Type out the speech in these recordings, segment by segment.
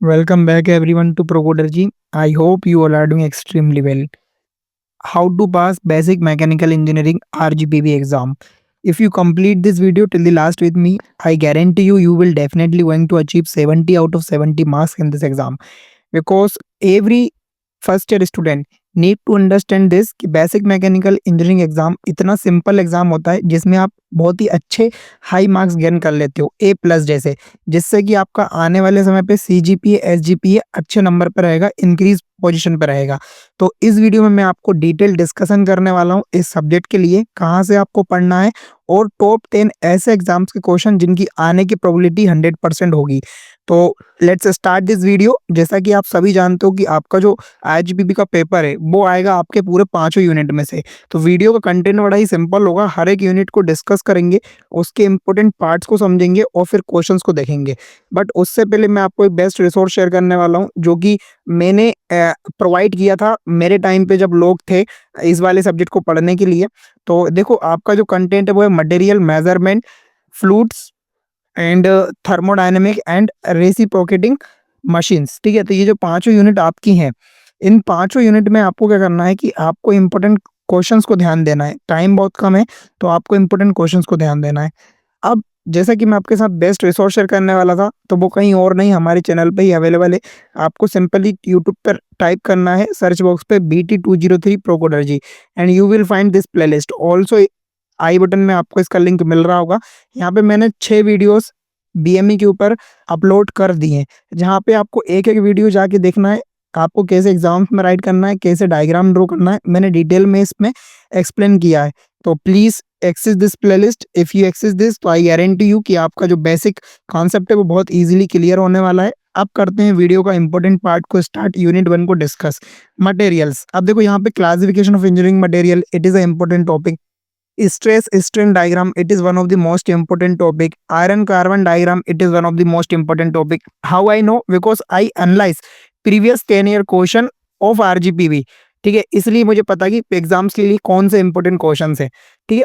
Welcome back everyone to ProCoderG. I hope you all are doing extremely well. How to pass basic mechanical engineering RGPB exam. If you complete this video till the last with me, I guarantee you will definitely going to achieve 70 out of 70 marks in this exam, because every first year student need to understand this कि basic mechanical engineering exam इतना simple exam होता है जिसमें आप बहुत ही अच्छे high marks gain कर लेते हो A+ जैसे, जिससे कि आपका आने वाले समय पे CGPA SGPA अच्छे नंबर पर रहेगा, इंक्रीज पोजीशन पर रहेगा। तो इस वीडियो में मैं आपको डिटेल डिस्कशन करने वाला हूँ इस सब्जेक्ट के लिए, कहाँ से आपको पढ़ना है और टॉप 10 ऐसे एग्जाम्स के क्वेश्चन जिनकी आने की प्रोबेबिलिटी 100% होगी। तो लेट्स स्टार्ट दिस वीडियो। जैसा कि आप सभी जानते हो कि आपका जो IGPB का पेपर है वो आएगा आपके पूरे 5 यूनिट में से। तो वीडियो का कंटेंट बड़ा ही सिंपल होगा, हर एक यूनिट को डिस्कस करेंगे, उसके इंपॉर्टेंट पार्ट्स को समझेंगे और फिर क्वेश्चंस को देखेंगे। बट उससे पहले मैं आपको एक बेस्ट रिसोर्स शेयर करने वाला हूँ जो कि मैंने प्रोवाइड किया था मेरे टाइम पे जब लोग थे इस वाले सब्जेक्ट को पढ़ने के लिए। तो देखो, आपका जो कंटेंट है वो है material measurement, fluids and thermodynamic and reciprocating machines. ठीक है, तो ये जो पांचों यूनिट आपकी हैं, इन पांचों यूनिट में आपको क्या करना है कि आपको इंपॉर्टेंट क्वेश्चंस को ध्यान देना है। टाइम बहुत कम है तो आपको इंपॉर्टेंट क्वेश्चंस को ध्यान देना है। अब जैसा कि मैं आपके साथ बेस्ट रिसोर्स शेयर करने वाला था, तो वो कहीं और नहीं, हमारे चैनल पे ही अवेलेबल है। आपको सिंपली यूट्यूब पर टाइप करना है सर्च बॉक्स पे BT203 प्रोकोडर्जी and you will find this playlist. Also I button में आपको इसका लिंक मिल रहा होगा। यहाँ पे मैंने 6 वीडियोस BME के ऊपर अपलोड कर दिए हैं, जहाँ पे आपको एक एक वीडियो जाके देखना है, आपको कैसे एग्जाम्स में राइट करना है, कैसे डायग्राम ड्रॉ करना है, मैंने डिटेल में इसमें एक्सप्लेन किया है। तो please access this playlist. If you access this तो आई गारंटी यू कि आपका जो बेसिक कॉन्सेप्ट है वो बहुत इजीली क्लियर होने वाला है। अब करते हैं वीडियो का इंपॉर्टेंट पार्ट को स्टार्ट, यूनिट 1 को डिस्कस। मटेरियल्स। अब देखो यहाँ पे classification of engineering material, it is a important topic. Stress strain diagram, it is one of the most important topic. Iron carbon diagram, it is one of the most important topic. How I know? Because I analyze previous 10-year question of RGPB। ठीक है, इसलिए मुझे पता कि exams के लिए कौन से इंपॉर्टेंट क्वेश्चन है। ठीक है,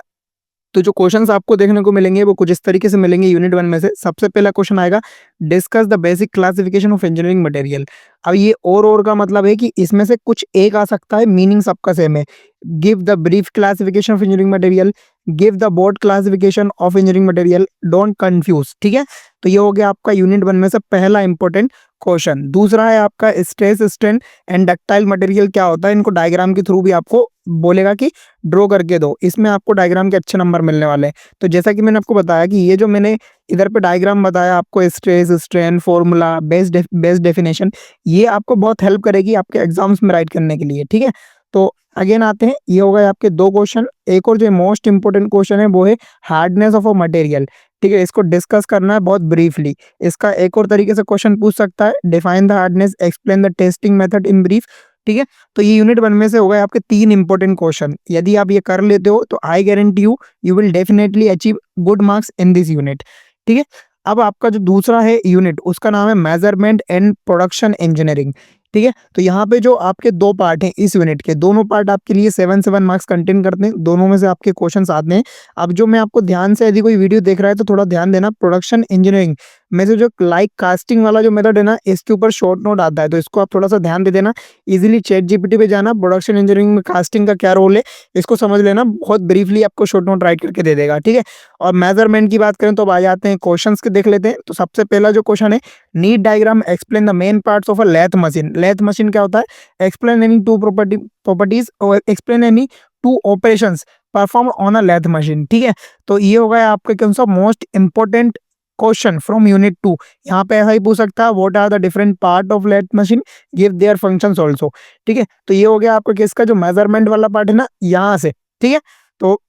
तो जो क्वेश्चंस आपको देखने को मिलेंगे वो कुछ इस तरीके से मिलेंगे यूनिट 1 में से। सबसे पहला क्वेश्चन आएगा, discuss the basic classification of engineering material. अब ये और का मतलब है कि इसमें से कुछ एक आ सकता है, मीनिंग सबका सेम है। Give the brief classification of engineering material, give the board classification of engineering material, don't confuse. ठीक है, तो ये हो गया आपका यूनिट 1 में से पहला इंपॉर्टेंट क्वेश्चन। दूसरा है आपका stress strain and ductile material क्या होता है, इनको डायग्राम के थ्रू भी आपको बोलेगा कि ड्रॉ करके दो। इसमें आपको डायग्राम के अच्छे नंबर मिलने वाले हैं। तो जैसा कि मैंने आपको बताया कि ये जो मैंने इधर पे डायग्राम बताया आपको, stress strain formula base definition, ये आपको बहुत हेल्प करेगी आपके एग्जाम्स में राइट करने के लिए। ठीक है, तो अगेन आते हैं, ये हो गए आपके 2 क्वेश्चन। एक और जो मोस्ट इंपोर्टेंट क्वेश्चन है वो है हार्डनेस ऑफ अ मटेरियल। ठीक है, इसको डिस्कस करना है बहुत ब्रीफली। इसका एक और तरीके से क्वेश्चन पूछ सकता है, define the hardness, explain the testing method in brief. ठीक है, तो ये यूनिट 1 में से हो गए आपके 3 इंपॉर्टेंट क्वेश्चन। यदि आप ये कर लेते हो तो I guarantee you will definitely achieve good marks in this unit. ठीक है, अब आपका जो दूसरा है यूनिट, उसका नाम है मेजरमेंट एंड प्रोडक्शन इंजीनियरिंग। ठीक है, तो यहाँ पे जो आपके 2 पार्ट हैं इस यूनिट के, दोनों पार्ट आपके लिए 7 मार्क्स कंटेन करते हैं, दोनों में से आपके क्वेश्चन आते हैं। अब जो मैं आपको ध्यान से, यदि कोई वीडियो देख रहा है तो थोड़ा ध्यान देना, प्रोडक्शन इंजीनियरिंग में से जो लाइक कास्टिंग वाला जो मेथड है ना, इसके ऊपर शॉर्ट नोट आता है, तो इसको आप थोड़ा सा ध्यान दे देना। इजीली ChatGPT पे जाना, प्रोडक्शन इंजीनियरिंग में कास्टिंग का क्या रोल है इसको समझ लेना, बहुत ब्रीफली आपको शॉर्ट नोट राइट करके दे देगा। ठीक है, और मेजरमेंट की बात करें तो अब आ जाते हैं क्वेश्चंस के, देख लेते हैं। तो सबसे पहला जो क्वेश्चन है, need diagram, explain the main parts of a lathe machine. Lathe machine क्या होता है, एक्सप्लेन एनी टू प्रॉपर्टीज और explain any two operations perform on a lathe machine. ठीक है, तो ये होगा आपके कौन सा most important question from unit 2। यहाँ पे ऐसा ही पूछ सकता है, what are the different part of lathe machine, give their functions also. ठीक है, तो ये हो गया आपका किसका, जो मेजरमेंट वाला पार्ट है ना, यहाँ से। ठीक है, तो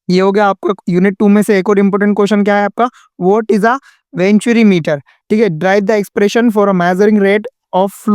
ये हो गया आपको यूनिट 2 में से। एक और इंपॉर्टेंट क्वेश्चन क्या है आपका, what is a venturi meter. ठीक है, derive the expression for a measuring rate of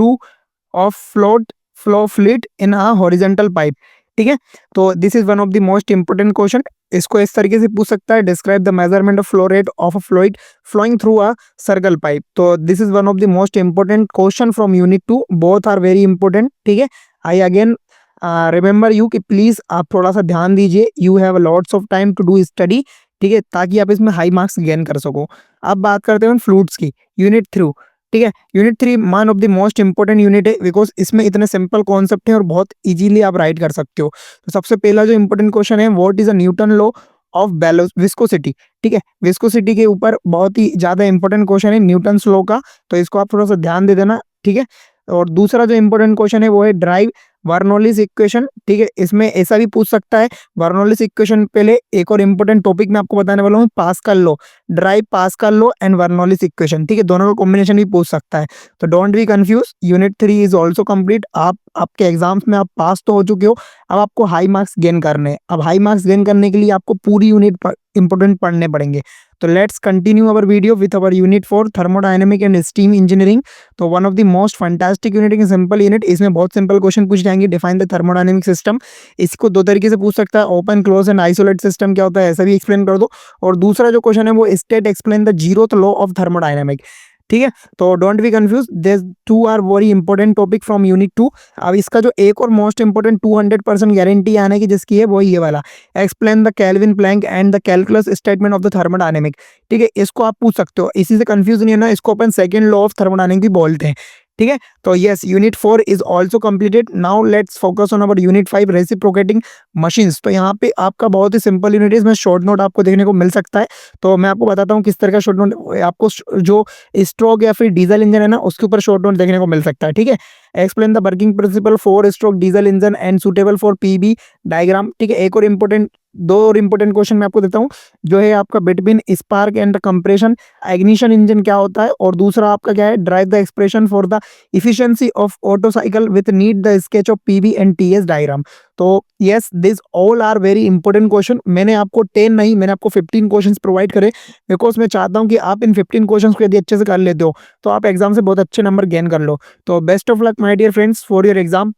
flow fluid in a horizontal pipe. ठीक है, तो this is one of the most important question. इसको इस तरीके से पूछ सकता है, describe the measurement of flow rate of a fluid flowing through a circle pipe. तो this is one of the most important question from unit 2, both are very important. ठीक है, आई अगेन रिमेंबर यू कि please आप थोड़ा सा ध्यान दीजिए, you have lots of time to do study. ठीक है, ताकि आप इसमें हाई मार्क्स गेन कर सको। अब बात करते हैं फ्लूइड्स की, यूनिट 3। ठीक है। Unit 3 one of the most important unit है बिकॉज इसमें इतने सिंपल कॉन्सेप्ट है और बहुत इजीली आप राइट कर सकते हो। तो सबसे पहला जो इंपॉर्टेंट क्वेश्चन है, what is a Newton law of viscosity. ठीक है, विस्कोसिटी के ऊपर बहुत ही ज्यादा इंपॉर्टेंट क्वेश्चन है न्यूटन्स लॉ का, तो इसको आप थोड़ा सा ध्यान दे देना। ठीक है, और दूसरा जो इंपॉर्टेंट क्वेश्चन है वो है ड्राइव बर्नौलीज इक्वेशन। ठीक है, इसमें ऐसा भी पूछ सकता है बर्नौलीज इक्वेशन। पहले एक और इंपॉर्टेंट टॉपिक मैं आपको बताने वाला हूँ, pascal law, drive pascal law and Bernoulli's equation. ठीक है, दोनों का कॉम्बिनेशन भी पूछ सकता है, तो don't be confuse. Unit 3 is also complete. आप आपके एग्जाम्स में आप पास तो हो चुके हो, अब आपको हाई मार्क्स गेन करने हैं। अब हाई मार्क्स गेन करने के लिए आपको पूरी यूनिट इंपॉर्टेंट पढ़ने पड़ेंगे। तो let's continue our video with our unit 4 thermodynamic and steam engineering. तो one of the most fantastic unit है, सिंपल यूनिट। इसमें बहुत सिंपल क्वेश्चन पूछ जाएंगे। डिफाइन द थर्मोडायनेमिक सिस्टम, इसको दो तरीके से पूछ सकता है, open close and isolate system क्या होता है ऐसा भी एक्सप्लेन कर दो। और दूसरा जो क्वेश्चन है वो state explain the zeroth law of thermodynamic. ठीक है, तो don't be confuse, this two are very important topic from unit 2। अब इसका जो एक और मोस्ट इंपॉर्टेंट 200% गारंटी आने की जिसकी है वो ये वाला, explain the Kelvin Planck and the calculus statement of the thermodynamic. ठीक है, इसको आप पूछ सकते हो, इसी से कंफ्यूज नहीं है ना, इसको अपन सेकंड लॉ ऑफ थर्मोडायनेमिक भी बोलते हैं। ठीक है, तो yes, unit 4 is also completed. Now let's focus on our unit 5 reciprocating machines. तो यहाँ पे आपका बहुत ही सिंपल यूनिट है, इसमें शॉर्ट नोट आपको देखने को मिल सकता है। तो मैं आपको बताता हूँ किस तरह का शॉर्ट नोट आपको जो स्ट्रोक या फिर डीजल इंजन है ना उसके ऊपर शॉर्ट नोट देखने को मिल सकता है। ठीक है, explain the working principle 4 stroke diesel engine and suitable for PB diagram. ठीक है, एक और इंपॉर्टेंट, दो और इंपॉर्टेंट क्वेश्चन मैं आपको देता हूँ, जो है आपका between spark and compression ignition engine क्या होता है, और दूसरा आपका क्या है, derive the expression for the efficiency of Otto cycle with need the sketch of PV and TS diagram. तो yes, this all are very important question. मैंने आपको 10 नहीं, मैंने आपको 15 क्वेश्चंस प्रोवाइड करे बिकॉज मैं चाहता हूँ कि आप इन 15 क्वेश्चंस को यदि अच्छे से कर लेते हो तो आप एग्जाम से बहुत अच्छे नंबर गेन कर लो। तो best of luck my dear friends for your exam.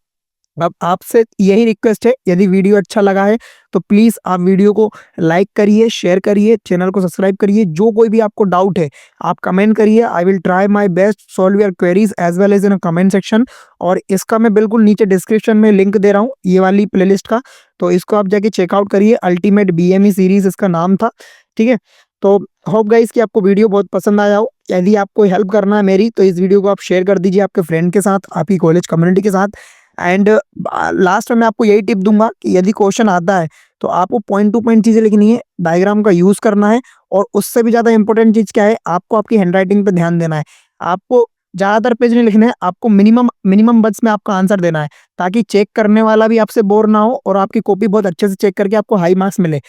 अब आपसे यही रिक्वेस्ट है, यदि वीडियो अच्छा लगा है तो प्लीज़ आप वीडियो को लाइक करिए, शेयर करिए, चैनल को सब्सक्राइब करिए। जो कोई भी आपको डाउट है आप कमेंट करिए, I will try my best solve your queries as well as in a comment section. और इसका मैं बिल्कुल नीचे डिस्क्रिप्शन में लिंक दे रहा हूँ ये वाली प्लेलिस्ट का, तो इसको आप जाके चेकआउट करिए। अल्टीमेट बीएमई सीरीज इसका नाम था। ठीक है, तो होप गाइस कि आपको वीडियो बहुत पसंद आया हो। यदि आपको हेल्प करना है मेरी तो इस वीडियो को आप शेयर कर दीजिए आपके फ्रेंड के साथ, आपकी कॉलेज कम्युनिटी के साथ। एंड लास्ट में मैं आपको यही टिप दूंगा कि यदि क्वेश्चन आता है तो आपको पॉइंट टू पॉइंट चीजें लिखनी है, डायग्राम का यूज करना है, और उससे भी ज्यादा इंपॉर्टेंट चीज क्या है, आपको आपकी हैंडराइटिंग पे ध्यान देना है। आपको ज्यादातर पेज नहीं लिखने हैं, आपको मिनिमम मिनिमम वर्ड्स में आपका आंसर देना है, ताकि चेक करने वाला भी आपसे बोर ना हो और आपकी कॉपी बहुत अच्छे से चेक करके आपको हाई मार्क्स मिले।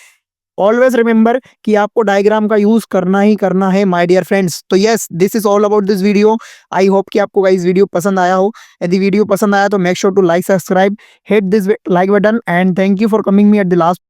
ऑलवेज रिमेंबर कि आपको डायग्राम का यूज करना ही करना है माय डियर फ्रेंड्स। तो yes, this is all about this video. I hope कि आपको गाइस वीडियो पसंद आया हो। यदि वीडियो पसंद आया तो make sure to like, subscribe, hit this like button, and thank you for coming me at the last